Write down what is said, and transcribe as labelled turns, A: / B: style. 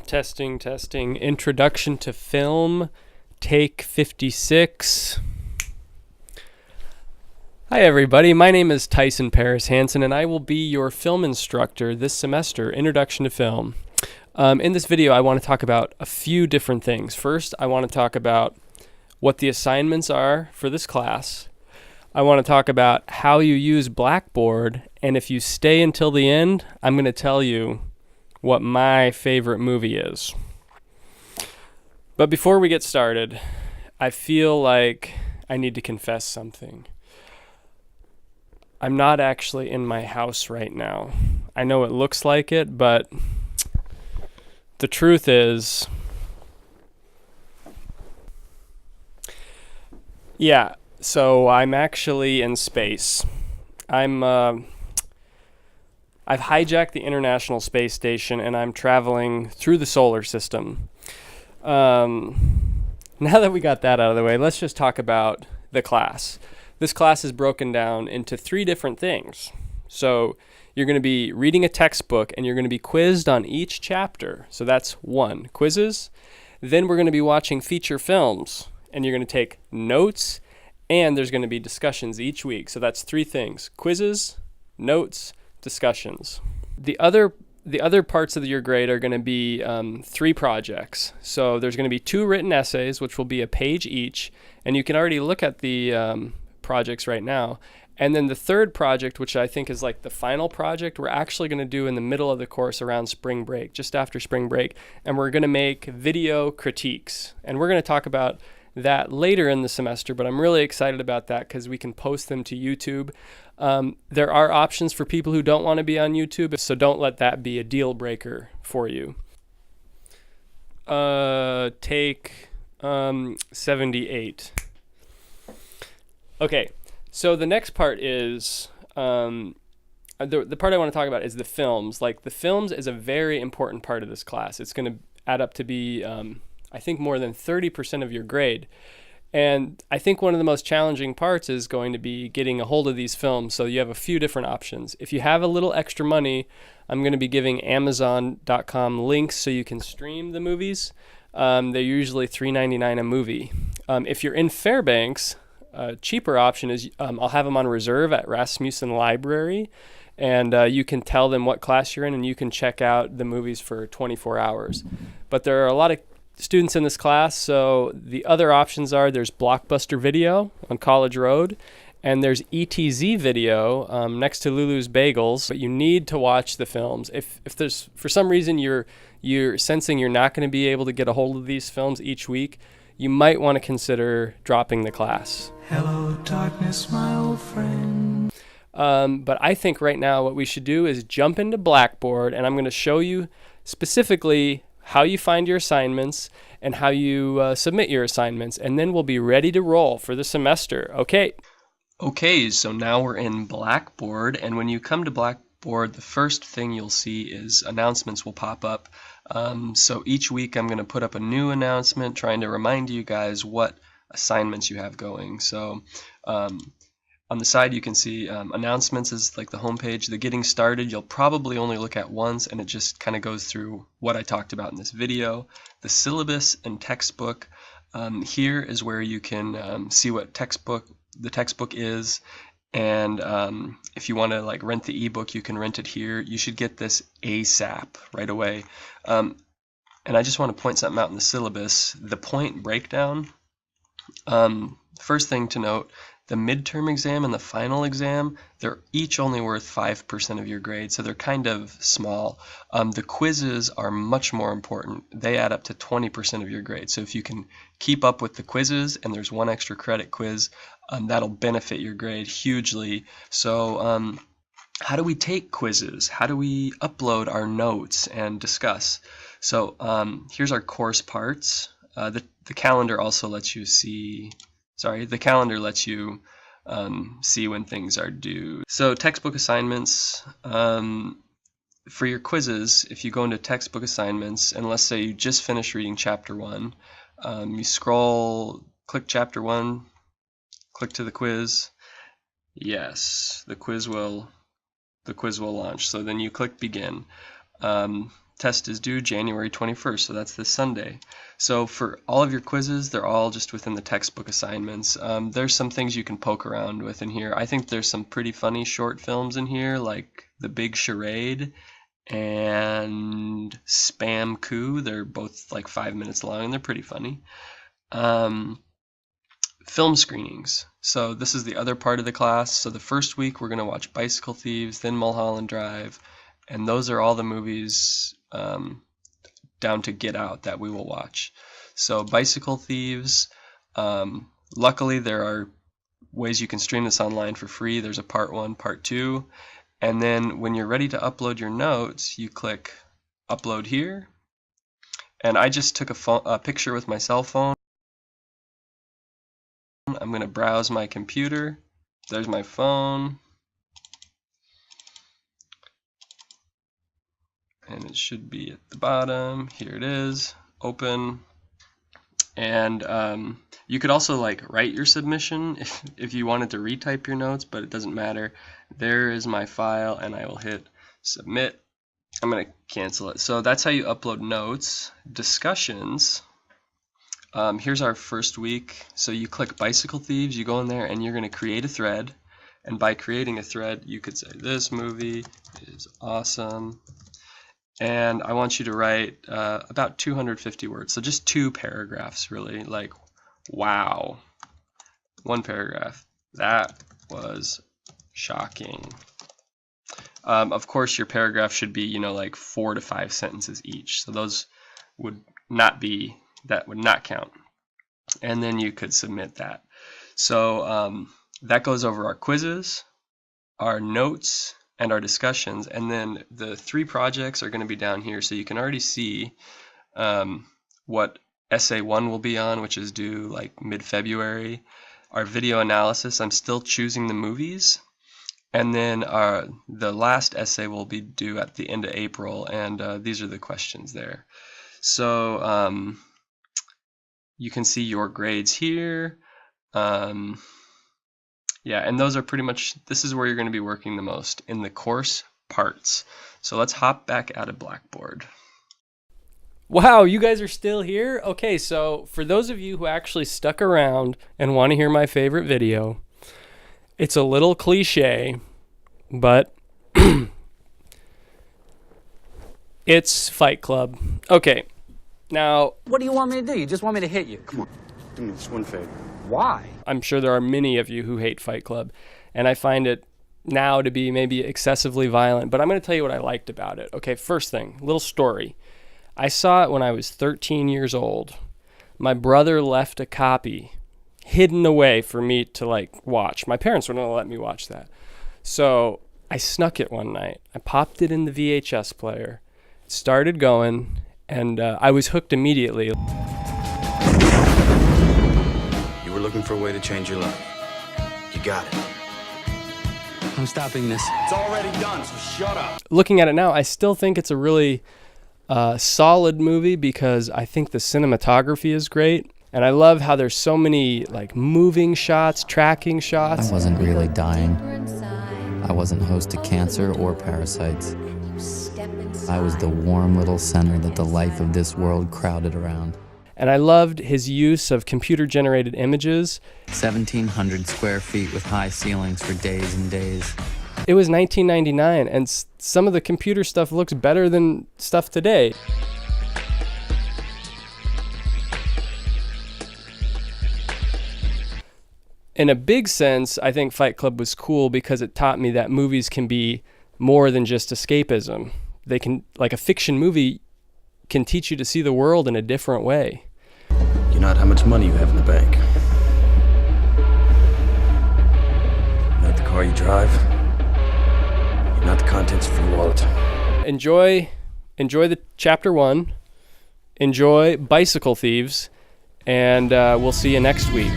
A: Testing, testing. Introduction to film, take 56. Hi everybody, my name is Tyson Paris-Hansen and I will be your film instructor this semester, Introduction to Film. In this video I want to talk about a few different things. First, I want to talk about what the assignments are for this class. I want to talk about how you use Blackboard, and if you stay until the end, I'm going to tell you what my favorite movie is. But before we get started, I feel like I need to confess something. I'm not actually in my house right now. I know it looks like it, but the truth is, so I'm actually in space. I've hijacked the International Space Station and I'm traveling through the solar system. Now that we got that out of the way, let's just talk about the class. This class is broken down into 3 different things. So you're going to be reading a textbook and you're going to be quizzed on each chapter. So that's 1, quizzes. Then we're going to be watching feature films and you're going to take notes, and there's going to be discussions each week. So that's 3 things: quizzes, notes, discussions. The other parts of your grade are going to be 3 projects. So there's going to be 2 written essays, which will be a page each, and you can already look at the projects right now. And then the 3rd project, which I think is like the final project, we're actually going to do in the middle of the course around spring break, just after spring break, and we're going to make video critiques. And we're going to talk about that later in the semester, but I'm really excited about that because we can post them to YouTube. There are options for people who don't want to be on YouTube, so don't let that be a deal breaker for you. Take 78. Okay, so the next part is the part I want to talk about is the films. Like, the films is a very important part of this class. It's going to add up to be I think more than 30% of your grade. And I think one of the most challenging parts is going to be getting a hold of these films. So you have a few different options. If you have a little extra money, I'm going to be giving Amazon.com links so you can stream the movies. They're usually $3.99 a movie. If you're in Fairbanks, a cheaper option is I'll have them on reserve at Rasmussen Library. And you can tell them what class you're in and you can check out the movies for 24 hours. But there are a lot of students in this class, so the other options are there's Blockbuster Video on College Road, and there's ETZ Video next to Lulu's Bagels. But you need to watch the films. If there's, for some reason, you're sensing you're not going to be able to get a hold of these films each week, you might want to consider dropping the class.
B: Hello, darkness, my old friend.
A: But I think right now what we should do is jump into Blackboard, and I'm going to show you specifically how you find your assignments and how you submit your assignments, and then we'll be ready to roll for the semester. Okay, so now we're in Blackboard, and when you come to Blackboard, the first thing you'll see is announcements will pop up. So each week I'm going to put up a new announcement trying to remind you guys what assignments you have going. So on the side you can see announcements is like the homepage. The getting started you'll probably only look at once, and it just kind of goes through what I talked about in this video. The syllabus and textbook, here is where you can see what the textbook is, and if you want to like rent the ebook, you can rent it here. You should get this ASAP right away. And I just want to point something out in the syllabus, the point breakdown. First thing to note, the midterm exam and the final exam, they're each only worth 5% of your grade, so they're kind of small. The quizzes are much more important. They add up to 20% of your grade. So if you can keep up with the quizzes, and there's 1 extra credit quiz, that'll benefit your grade hugely. So how do we take quizzes? How do we upload our notes and discuss? So here's our course parts. The calendar also lets you see. The calendar lets you see when things are due. So textbook assignments, for your quizzes, if you go into textbook assignments, and let's say you just finished reading chapter 1, you scroll, click chapter 1, click to the quiz. Yes, the quiz will launch. So then you click begin. test is due January 21st, so that's this Sunday. So for all of your quizzes, they're all just within the textbook assignments. There's some things you can poke around with in here. I think there's some pretty funny short films in here, like The Big Charade and Spam Coup. They're both like 5 minutes long, and they're pretty funny. Film screenings. So this is the other part of the class. So the first week we're going to watch Bicycle Thieves, then Mulholland Drive, and those are all the movies down to Get Out that we will watch. So Bicycle Thieves, luckily there are ways you can stream this online for free. There's a part 1, part 2, and then when you're ready to upload your notes, you click upload here. And I just took a picture with my cell phone. I'm going to browse my computer. There's my phone. And it should be at the bottom. Here it is. Open. And you could also like write your submission if you wanted to retype your notes, but it doesn't matter. There is my file, and I will hit submit. I'm going to cancel it. So that's how you upload notes. Discussions. Here's our first week. So you click Bicycle Thieves, you go in there, and you're going to create a thread. And by creating a thread, you could say, this movie is awesome. And I want you to write about 250 words. So just 2 paragraphs, really. Like, wow. 1 paragraph. That was shocking. Of course, your paragraph should be, like 4 to 5 sentences each. So those would not be, that would not count. And then you could submit that. So that goes over our quizzes, our notes, and our discussions. And then the 3 projects are going to be down here. So you can already see what essay 1 will be on, which is due like mid-February. Our video analysis, I'm still choosing the movies. And then the last essay will be due at the end of April, and these are the questions there. So you can see your grades here. Yeah, and those are pretty much, this is where you're going to be working the most, in the course parts. So let's hop back out of Blackboard. Wow, you guys are still here? Okay, so for those of you who actually stuck around and want to hear my favorite video, it's a little cliche, but it's Fight Club. Okay, now...
C: What do you want me to do? You just want me to hit you?
D: Come on, do me this one favor.
C: Why?
A: I'm sure there are many of you who hate Fight Club, and I find it now to be maybe excessively violent, but I'm going to tell you what I liked about it. Okay, first thing, little story. I saw it when I was 13 years old. My brother left a copy hidden away for me to watch. My parents wouldn't let me watch that. So I snuck it one night. I popped it in the VHS player, started going, and I was hooked immediately.
D: You were looking for a way to change your life. You got it.
C: I'm stopping this.
D: It's already done, so shut up.
A: Looking at it now, I still think it's a really solid movie because I think the cinematography is great. And I love how there's so many moving shots, tracking shots.
E: I wasn't really dying. I wasn't host to cancer or parasites. I was the warm little center that the life of this world crowded around.
A: And I loved his use of computer-generated images.
E: 1,700 square feet with high ceilings for days and days.
A: It was 1999, and some of the computer stuff looks better than stuff today. In a big sense, I think Fight Club was cool because it taught me that movies can be more than just escapism. They can, like a fiction movie, can teach you to see the world in a different way.
D: You're not how much money you have in the bank. Not the car you drive. You're not the contents of your wallet.
A: Enjoy the chapter 1. Enjoy Bicycle Thieves, and we'll see you next week.